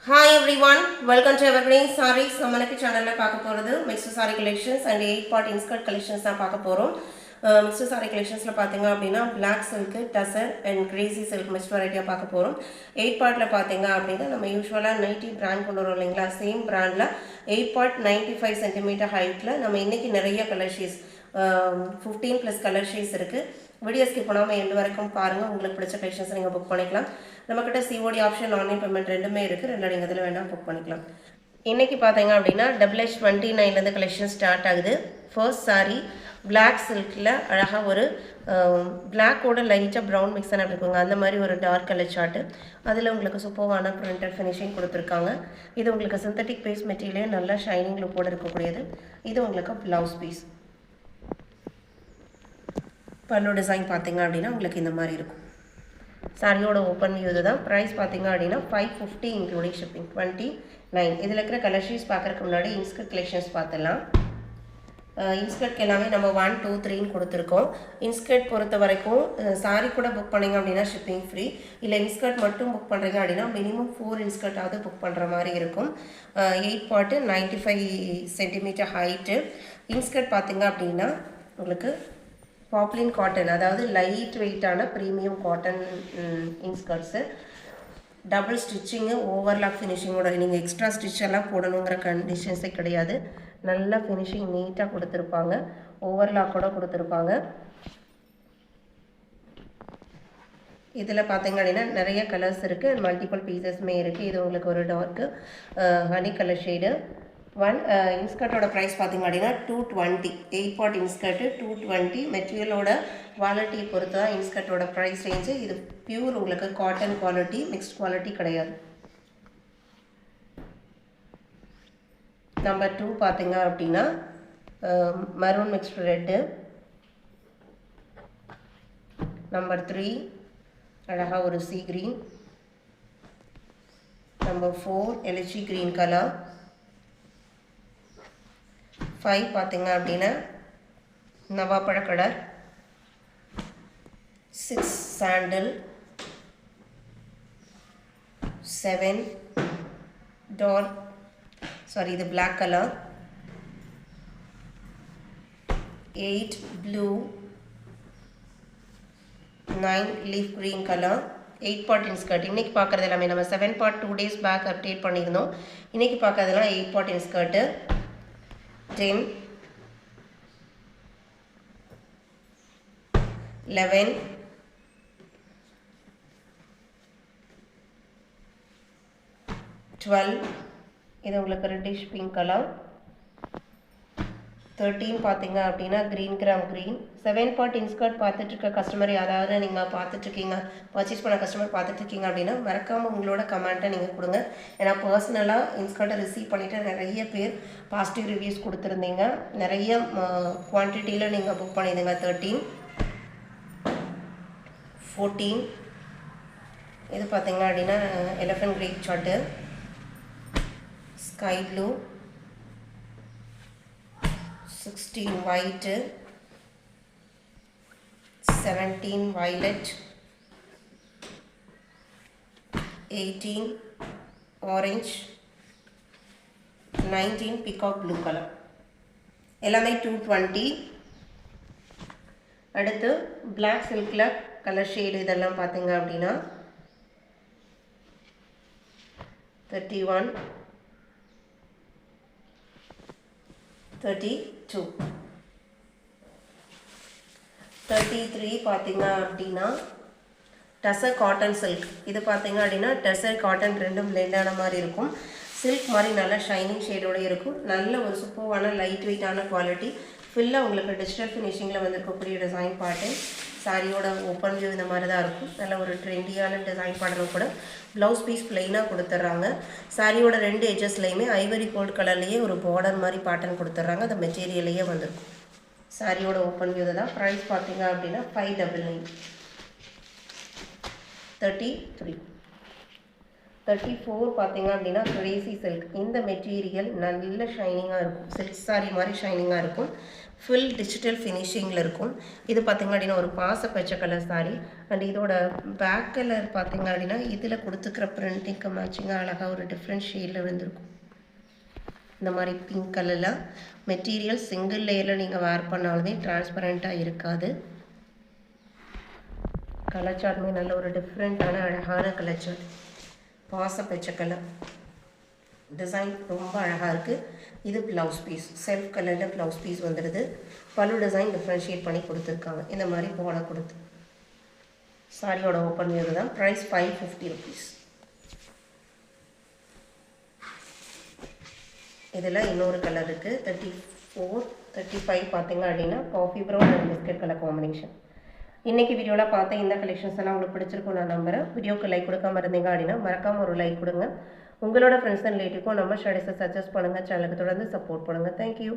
Hi everyone, welcome to Evergreen Sarees. நம்ம இன்னைக்கு சேனல்ல பார்க்க போறது mixed saree collections and 8 part inskirt collections தான் பார்க்க போறோம். மிக்ஸ்டு saree collectionsல பாத்தீங்க அப்படினா black silk, tussar and crazy silk mixed variety பார்க்க போறோம். 8 partல பாத்தீங்க அப்படினா நம்ம யூசுவலா 90 brand கொண்டு வரோம் இல்லைங்களா, சேம் brandல 8 part 95 cm ஹைட்ல நம்ம இன்னைக்கு நிறைய colour shades 15 plus colour shades இருக்கு. வீடியோ ஸ்கிப் பண்ணாமல் எண்டு வரைக்கும் பாருங்கள். உங்களுக்கு பிடிச்ச கலெக்ஷன்ஸ் நீங்கள் புக் பண்ணிக்கலாம். நம்மக்கிட்ட சிஓடி ஆப்ஷன் ஆன்லைன் பேமெண்ட் ரெண்டுமே இருக்குது. ரெண்டு நீங்கள் இதில் வேணால் புக் பண்ணிக்கலாம். இன்றைக்கி பார்த்தீங்க அப்படின்னா WH29லேருந்து கலெக்ஷன் ஸ்டார்ட் ஆகுது. ஃபர்ஸ்ட் சாரீ பிளாக் சில்கில் அழகாக ஒரு பிளாக்கோட லைட்டாக ப்ரௌன் மிக்ஸாக இருக்குங்க. அந்த மாதிரி ஒரு டார்க் கலர் சார்ட்டு. அதில் உங்களுக்கு சூப்பர்வான பிரிண்டட் ஃபினிஷிங் கொடுத்துருக்காங்க. இது உங்களுக்கு சிந்தட்டிக் பேஸ் மெட்டீரியலே நல்லா ஷைனிங் லுக்கோடு இருக்கக்கூடியது. இது உங்களுக்கு ப்ளவுஸ் பீஸ். பல்லு டிசைன் பார்த்தீங்க அப்படின்னா உங்களுக்கு இந்த மாதிரி இருக்கும். சாரியோட ஓப்பன் வியூ இதுதான். ப்ரைஸ் பார்த்தீங்க அப்படின்னா 550 இன்க்ளூடிங் ஷிப்பிங் 29. இதில் இருக்கிற கலர் ஷீட்ஸ் பார்க்குறதுக்கு முன்னாடி இன்ஸ்கர்ட் கலெக்ஷன்ஸ் பார்த்துடலாம். இன்ஸ்கர்ட்க்கு எல்லாமே நம்ம 1, 2, 3ன்னு கொடுத்துருக்கோம். இன்ஸ்கர்ட் பொறுத்த வரைக்கும் சாரி கூட புக் பண்ணிங்க அப்படின்னா ஷிப்பிங் ஃப்ரீ. இல்லை இன்ஸ்கர்ட் மட்டும் புக் பண்ணுறீங்க அப்படின்னா மினிமம் 4 இன்ஸ்கர்ட்டாவது புக் பண்ணுற மாதிரி இருக்கும். 8 part 95 cm ஹைட்டு. இன்ஸ்கர்ட் பார்த்தீங்க அப்படின்னா உங்களுக்கு பாப்லின் காட்டன், அதாவது லைட் வெயிட்டான premium cotton inskirts. Double stitching, overlock ஃபினிஷிங்கோட. நீங்கள் எக்ஸ்ட்ரா ஸ்டிச் எல்லாம் போடணுங்கிற கண்டிஷன்ஸே கிடையாது. நல்ல ஃபினிஷிங் நீட்டாக கொடுத்துருப்பாங்க. ஓவர்லாக்கோட கொடுத்துருப்பாங்க. இதில் பார்த்தீங்க அப்படின்னா நிறைய கலர்ஸ் இருக்குது. மல்டிபிள் பீசஸ்மே இருக்குது. இது உங்களுக்கு ஒரு டார்க்கு ஹனி கலர் ஷேடு. இன்ஸ்கர்ட்டோட ப்ரைஸ் பார்த்திங்க அப்படின்னா 220. 8 part இன்ஸ்கர்ட்டு 220. மெட்டீரியலோட குவாலிட்டியை பொறுத்து தான் இன்ஸ்கர்ட்டோட ப்ரைஸ் ரேஞ்சு. இது பியூர் உங்களுக்கு காட்டன் குவாலிட்டி, மிக்ஸ்ட் குவாலிட்டி கிடையாது. நம்பர் 2 பார்த்திங்க அப்படின்னா மரூன் மிக்ஸ்டு ரெட்டு. நம்பர் 3 அழகாக ஒரு சி கிரீன். நம்பர் 4 எலிச்சி கிரீன் கலர். 5 பார்த்தீங்க அப்படின்னா நவாப்பழ கலர். 6 சாண்டல். 7 டார்க் இது black colour. 8 blue. 9 leaf green colour. 8 part inskirt. இன்றைக்கி பார்க்குறது எல்லாமே நம்ம 7 part 2 days பேக் அப்டேட் பண்ணியிருந்தோம். இன்றைக்கி பார்க்குறதுலாம் 8 part இன்ஸ்கர்ட்டு. 10 11 12 இது உங்களுக்கு ரெட்டிஷ் பிங்க் கலர். 13 பார்த்தீங்க அப்படின்னா green gram green. 7 part inskirt பார்த்துட்ருக்க கஸ்டமர் யாராவது நீங்கள் பார்த்துட்ருக்கீங்க, பர்ச்சேஸ் பண்ண கஸ்டமர் பார்த்துட்ருக்கீங்க அப்படின்னா மறக்காமல் உங்களோட கமெண்ட்டை நீங்கள் கொடுங்க. ஏன்னா பர்சனலாக இன்ஸ்கர்ட்டை ரிசீவ் பண்ணிவிட்டு நிறைய பேர் பாசிட்டிவ் ரிவ்யூஸ் கொடுத்துருந்தீங்க. நிறைய குவான்டிட்டியில் நீங்கள் புக் பண்ணியிருந்தீங்க. 13 14 இது பார்த்தீங்க அப்படின்னா elephant green chart. Sky blue. 16 white. 17 violet. 18 orange. 19 peacock blue color. எல்லாமே 220. அடுத்து black silkல கலர் ஷேடு இதெல்லாம் பார்த்தீங்க அப்படின்னா 31 32 33 பார்த்தீங்க அப்படின்னா டசர் காட்டன் சில்க். இது பார்த்தீங்க அப்படின்னா டசர் காட்டன் ரெண்டும் பிளெண்டான மாதிரி இருக்கும். சில்க் மாதிரி நல்லா ஷைனிங் ஷேடோடு இருக்கும். நல்ல ஒரு சூப்பரான லைட் வெயிட்டான குவாலிட்டி. ஃபுல்லாக உங்களுக்கு டிஜிட்டல் ஃபினிஷிங்கில் வந்துருக்கக்கூடிய டிசைன் பாட்டு. சாரியோட ஓப்பன் வியூ இந்த மாதிரி தான் இருக்கும். நல்ல ஒரு ட்ரெண்டியான டிசைன் பாடலும் கூட. ப்ளவுஸ் பீஸ் ப்ளைனாக கொடுத்துட்றாங்க. சாரியோட 2 எட்ஜஸ்லையுமே ஐவரி கோல்ட் கலர்லேயே ஒரு பார்டர் மாதிரி பேட்டர்ன் கொடுத்துட்றாங்க. அந்த மெட்டீரியலையே வந்துருக்கும். சாரியோட ஓப்பன் வியூ தான். ப்ரைஸ் பார்த்தீங்க அப்படின்னா 599. 33 34 பார்த்தீங்க அப்படின்னா கிரேசி சில்க். இந்த மெட்டீரியல் நல்ல ஷைனிங்காக இருக்கும். சில்க் சாரி மாதிரி ஷைனிங்காக இருக்கும். ஃபுல் டிஜிட்டல் ஃபினிஷிங்கில் இருக்கும். இது பார்த்திங்க அப்படின்னா ஒரு பாச பச்சை கலர் சாரீ. அண்ட் இதோட பேக் கலர் பார்த்திங்க அப்படின்னா இதில் கொடுத்துக்கிற பிரிண்டிங்க்கு மேட்சிங்காக அழகாக ஒரு டிஃப்ரெண்ட் ஷேடில் வந்துருக்கும். இந்த மாதிரி பிங்க் கலரில் மெட்டீரியல் சிங்கிள் லேயரில் நீங்கள் வேர் பண்ணாலுமே டிரான்ஸ்பரண்ட்டாக இருக்காது. கலர் சார்ட்டுமே நல்ல ஒரு டிஃப்ரெண்ட்டான அழகான கலர் சார்ட். பாச பச்சை கலர் டிசைன் ரொம்ப அழகாக இருக்குது. இது ப்ளவுஸ் பீஸ் செல்ஃப் கலரில் ப்ளவுஸ் பீஸ் வந்துடுது. பல்லு டிசைன் டிஃப்ரென்ஷியேட் பண்ணி கொடுத்துருக்காங்க. இந்த மாதிரி போட கொடுத்து சாரியோட ஓப்பன் வியூ தான். Price 550 rupees. இதில் இன்னொரு கலர் இருக்குது 34, 35 பார்த்திங்க அப்படின்னா coffee brown and biscuit colour combination. இன்றைக்கி வீடியோவில் பார்த்த இந்த கலெக்ஷன்ஸ் எல்லாம் உங்களுக்கு பிடிச்சிருக்கும் நான் நம்புகிறேன். வீடியோக்கு லைக் கொடுக்காம இருந்தீங்க அப்படின்னா மறக்காமல் ஒரு லைக் கொடுங்க. உங்களோட ஃப்ரெண்ட்ஸ் அண்ட் ரிலேட்டிவ்க்கும் நம்ம ஸ்டடீஸை சஜஸ்ட் பண்ணுங்கள். சேனலுக்கு தொடர்ந்து சப்போர்ட் பண்ணுங்கள். தேங்க்யூ.